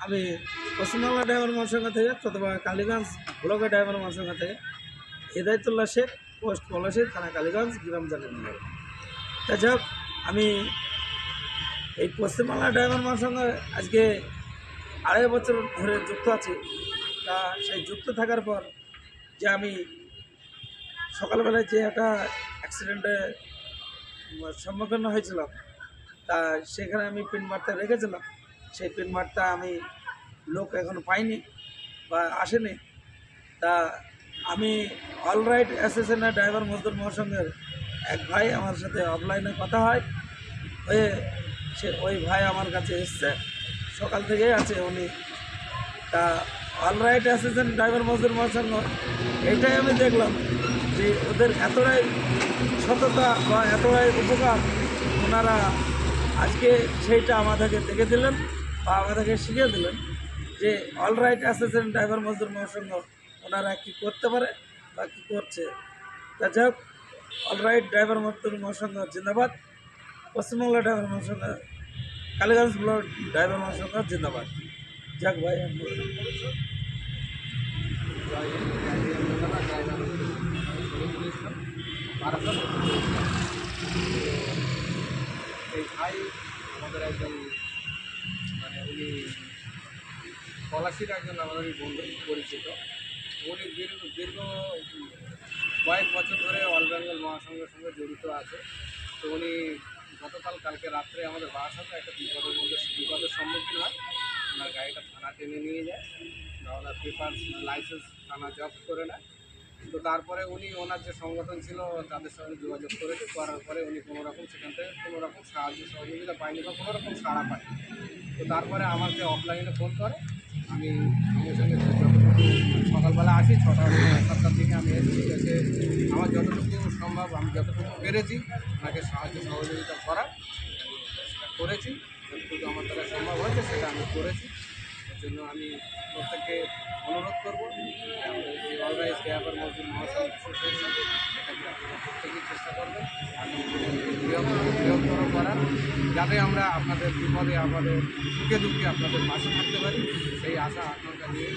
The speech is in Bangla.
আমি পশ্চিমবাংলা ড্রাইভার মহাসংঘ থেকে অথবা কালীগঞ্জ ব্লকের ড্রাইভার মহাসংঘ থেকে হেদায়তুল্লাহ শেখ, পোস্ট পলাশী, থানা কালীগঞ্জ, গ্রাম জালিনগর। তা যাক, আমি এই পশ্চিমবাংলা ড্রাইভার মহাসংঘে আজকে 2.5 বছর ধরে যুক্ত আছি। তা সেই যুক্ত থাকার পর যে আমি সকালবেলায় যে একটা অ্যাক্সিডেন্টে সম্মুখীন হয়েছিলাম, তা সেখানে আমি পিন বার্তা রেখেছিলাম। সেই পিন বার্তা আমি লোক এখনো পাইনি বা আসেনি। তা আমি অল রাইট অ্যাসোসিয়েশনের ড্রাইভার মজদুর মহাসংঘের এক ভাই আমার সাথে অফলাইনে কথা হয়ে ওই ভাই আমার কাছে এসছে, সকাল থেকেই আছে উনি। তা অল রাইট অ্যাসোসিয়েশন ড্রাইভার মজদুর মহাসংঘ, এটাই আমি দেখলাম যে ওদের এতটাই সততা বা এতটাই উপকার, ওনারা আজকে সেইটা আমাদেরকে দেখে দিলেন বা আমাদেরকে শিখিয়ে দিলেন যে অল রাইট অ্যাসোসিয়েশন ড্রাইভার মজদুর মহাসংঘ ওনারা কী করতে পারে বা কী করছে। তা যাক, অল রাইট ড্রাইভার মজদুর মহাসংঘ জিন্দাবাদ, পশ্চিমবাংলা ড্রাইভার মহাসংঘ, কালীগঞ্জ ব্লক ড্রাইভার মহাসংঘ জিন্দাবাদ। যাক ভাই, এই ভাই আমাদের একজন, মানে উনি পলাশির একজন আমাদের বন্ধু পরিচিত। উনি দীর্ঘ কয়েক বছর ধরে অল বেঙ্গল মহাসংঘের সঙ্গে জড়িত আছে। তো উনি কালকে রাত্রে আমাদের বাসাতে একটা বিপদের সম্মুখীন হয়। ওনার গাড়িটা থানা টেনে নিয়ে যায়, ওনার পেপার লাইসেন্স থানা জব্দ করে নেয়। তো তারপরে উনি ওনার যে সংগঠন ছিল তাদের সঙ্গে যোগাযোগ করার পরে উনি সেখান থেকে কোনো রকম সাহায্য সহযোগিতা পায়নি বা কোনো রকম সাড়া পায়নি। তো তারপরে আমাকে অফলাইনে ফোন করে। আমি সঙ্গে সঙ্গে সকালবেলা আসি 6টার দিকে আমি এসে আমার যতটুকু সম্ভব, আমি যতটুকু পেরেছি ওনাকে সাহায্য সহযোগিতা করার সেটা করেছি। যতটুকু আমার দ্বারা সম্ভব হয়েছে সেটা আমি করেছি। এর জন্য আমি প্রত্যেককে অনুরোধ করবো অল রাইট ড্রাইভার মজদুর মহাসংঘ অ্যাসোসিয়েশন, এটাকে আপনারা প্রত্যেকেই চেষ্টা করবেন বৃহত্তর করার, যাতে আমরা আপনাদের বিপদে আমাদের সুখে দুঃখে আপনাদের পাশে থাকতে পারি। সেই আশা আকাঙ্ক্ষা নিয়ে